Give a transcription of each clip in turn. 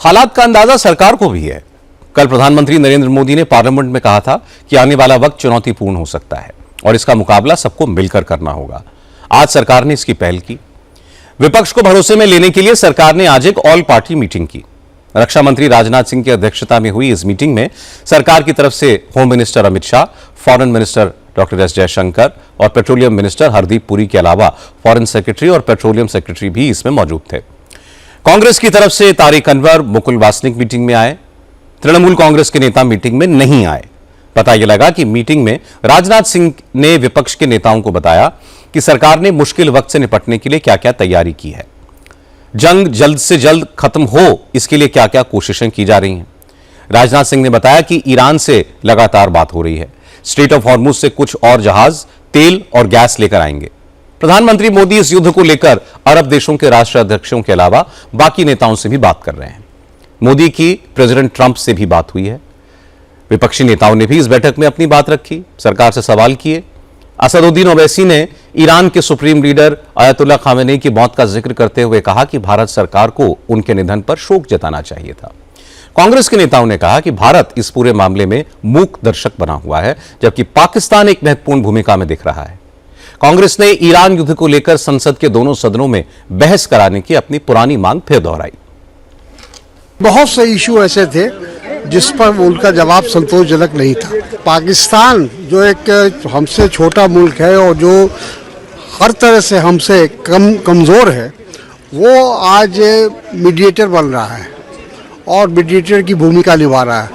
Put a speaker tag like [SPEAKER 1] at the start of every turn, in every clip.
[SPEAKER 1] हालात का अंदाजा सरकार को भी है। कल प्रधानमंत्री नरेंद्र मोदी ने पार्लियामेंट में कहा था कि आने वाला वक्त चुनौतीपूर्ण हो सकता है और इसका मुकाबला सबको मिलकर करना होगा। आज सरकार ने इसकी पहल की। विपक्ष को भरोसे में लेने के लिए सरकार ने आज एक ऑल पार्टी मीटिंग की। रक्षा मंत्री राजनाथ सिंह की अध्यक्षता में हुई इस मीटिंग में सरकार की तरफ से home minister Amit Shah, foreign minister doctor S Jaishankar और पेट्रोलियम मिनिस्टर हरदीप पुरी के अलावा फॉरेन सेक्रेटरी और पेट्रोलियम सेक्रेटरी भी इसमें मौजूद थे। कांग्रेस की तरफ से तारिक अनवर, मुकुल वासनिक मीटिंग में आए। तृणमूल कांग्रेस के नेता मीटिंग में नहीं आए। पता यह लगा कि मीटिंग में राजनाथ सिंह ने विपक्ष के नेताओं को बताया कि सरकार ने मुश्किल वक्त से निपटने के लिए क्या क्या तैयारी की है, जंग जल्द से जल्द खत्म हो इसके लिए क्या क्या कोशिशें की जा रही हैं। राजनाथ सिंह ने बताया कि ईरान से लगातार बात हो रही है। स्ट्रेट ऑफ हॉर्मुज से कुछ और जहाज तेल और गैस लेकर आएंगे। प्रधानमंत्री मोदी इस युद्ध को लेकर अरब देशों के राष्ट्राध्यक्षों के अलावा बाकी नेताओं से भी बात कर रहे हैं। मोदी की प्रेसिडेंट ट्रंप से भी बात हुई है। विपक्षी नेताओं ने भी इस बैठक में अपनी बात रखी, सरकार से सवाल किए। असदुद्दीन ओवैसी ने ईरान के सुप्रीम लीडर अयतुल्ला खामेनी की मौत का जिक्र करते हुए कहा कि भारत सरकार को उनके निधन पर शोक जताना चाहिए था। कांग्रेस के नेताओं ने कहा कि भारत इस पूरे मामले में मूक दर्शक बना हुआ है, जबकि पाकिस्तान एक महत्वपूर्ण भूमिका में दिख रहा है। कांग्रेस ने ईरान युद्ध को लेकर संसद के दोनों सदनों में बहस कराने की अपनी पुरानी मांग फिर दोहराई।
[SPEAKER 2] बहुत से इशू ऐसे थे जिस पर उनका जवाब संतोषजनक नहीं था। पाकिस्तान जो एक हमसे छोटा मुल्क है और जो हर तरह से हमसे कमज़ोर है, वो आज मीडिएटर बन रहा है और मीडिएटर की भूमिका निभा रहा है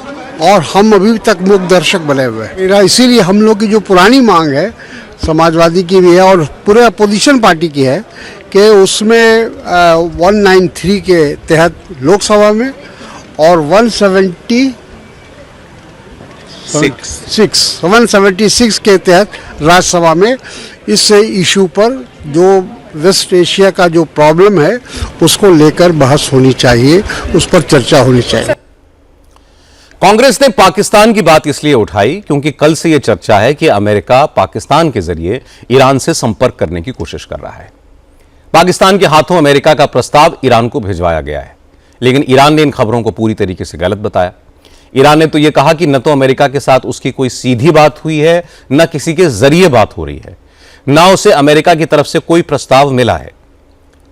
[SPEAKER 2] और हम अभी तक मूक दर्शक बने हुए हैं। इसीलिए हम लोग की जो पुरानी मांग है, समाजवादी की भी है और पूरे अपोजिशन पार्टी की है, कि उसमें 193 के तहत लोकसभा में और 176 के तहत राज्यसभा में इस इशू पर जो वेस्ट एशिया का जो प्रॉब्लम है उसको लेकर बहस होनी चाहिए, उस पर चर्चा होनी चाहिए।
[SPEAKER 1] कांग्रेस ने पाकिस्तान की बात इसलिए उठाई क्योंकि कल से यह चर्चा है कि अमेरिका पाकिस्तान के जरिए ईरान से संपर्क करने की कोशिश कर रहा है। पाकिस्तान के हाथों अमेरिका का प्रस्ताव ईरान को भिजवाया गया है, लेकिन ईरान ने इन खबरों को पूरी तरीके से गलत बताया। ईरान ने तो यह कहा कि न तो अमेरिका के साथ उसकी कोई सीधी बात हुई है, न किसी के जरिए बात हो रही है, न उसे अमेरिका की तरफ से कोई प्रस्ताव मिला है।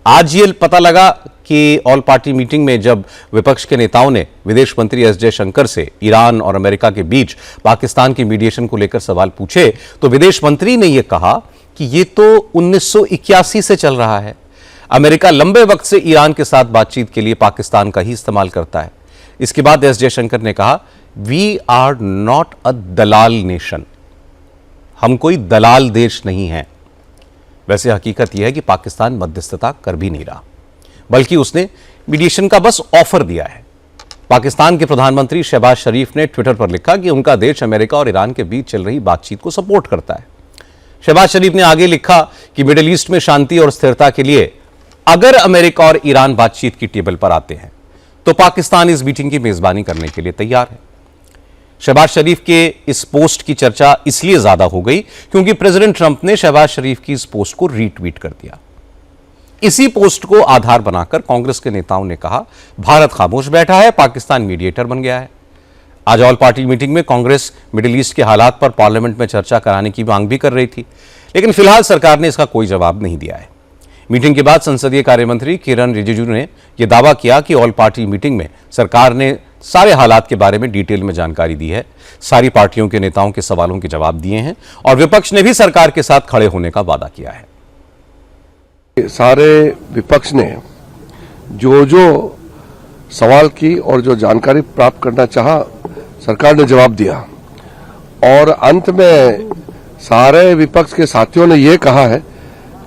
[SPEAKER 1] आज ये पता लगा कि ऑल पार्टी मीटिंग में जब विपक्ष के नेताओं ने विदेश मंत्री एस जयशंकर से ईरान और अमेरिका के बीच पाकिस्तान की मीडिएशन को लेकर सवाल पूछे, तो विदेश मंत्री ने यह कहा कि यह तो 1981 से चल रहा है। अमेरिका लंबे वक्त से ईरान के साथ बातचीत के लिए पाकिस्तान का ही इस्तेमाल करता है। इसके बाद एस जयशंकर ने कहा, वी आर नॉट अ दलाल नेशन, हम कोई दलाल देश नहीं है। वैसे हकीकत यह है कि पाकिस्तान मध्यस्थता कर भी नहीं रहा, बल्कि उसने मीडिएशन का बस ऑफर दिया है। पाकिस्तान के प्रधानमंत्री शहबाज शरीफ ने ट्विटर पर लिखा कि उनका देश अमेरिका और ईरान के बीच चल रही बातचीत को सपोर्ट करता है। शहबाज शरीफ ने आगे लिखा कि मिडिल ईस्ट में शांति और स्थिरता के लिए अगर अमेरिका और ईरान बातचीत की टेबल पर आते हैं तो पाकिस्तान इस मीटिंग की मेजबानी करने के लिए तैयार है। शहबाज शरीफ के इस पोस्ट की चर्चा इसलिए ज्यादा हो गई क्योंकि प्रेसिडेंट ट्रंप ने शहबाज शरीफ की इस पोस्ट को रीट्वीट कर दिया। इसी पोस्ट को आधार बनाकर कांग्रेस के नेताओं ने कहा, भारत खामोश बैठा है, पाकिस्तान मीडिएटर बन गया है। आज ऑल पार्टी मीटिंग में कांग्रेस मिडिल ईस्ट के हालात पर पार्लियामेंट में चर्चा कराने की मांग भी कर रही थी, लेकिन फिलहाल सरकार ने इसका कोई जवाब नहीं दिया है। मीटिंग के बाद संसदीय कार्य किरण रिजिजू ने यह दावा किया कि ऑल पार्टी मीटिंग में सरकार ने सारे हालात के बारे में डिटेल में जानकारी दी है, सारी पार्टियों के नेताओं के सवालों के जवाब दिए हैं और विपक्ष ने भी सरकार के साथ खड़े होने का वादा किया है।
[SPEAKER 3] सारे विपक्ष ने जो सवाल की और जो जानकारी प्राप्त करना चाहा, सरकार ने जवाब दिया और अंत में सारे विपक्ष के साथियों ने ये कहा है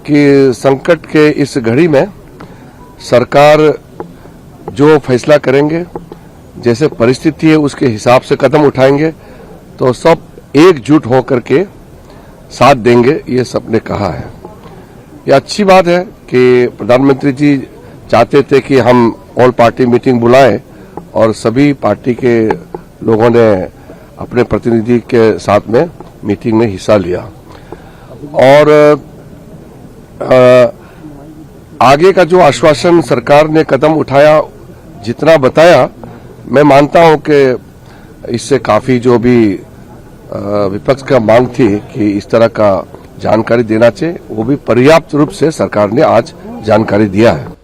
[SPEAKER 3] कि संकट के इस घड़ी में सरकार जो फैसला करेंगे, जैसे परिस्थिति है उसके हिसाब से कदम उठाएंगे, तो सब एकजुट होकर के साथ देंगे, ये सबने कहा है। ये अच्छी बात है कि प्रधानमंत्री जी चाहते थे कि हम ऑल पार्टी मीटिंग बुलाएं और सभी पार्टी के लोगों ने अपने प्रतिनिधि के साथ में मीटिंग में हिस्सा लिया और आगे का जो आश्वासन सरकार ने कदम उठाया जितना बताया, मैं मानता हूं कि इससे काफी जो भी विपक्ष का मांग थी कि इस तरह का जानकारी देना चाहिए, वो भी पर्याप्त रूप से सरकार ने आज जानकारी दिया है।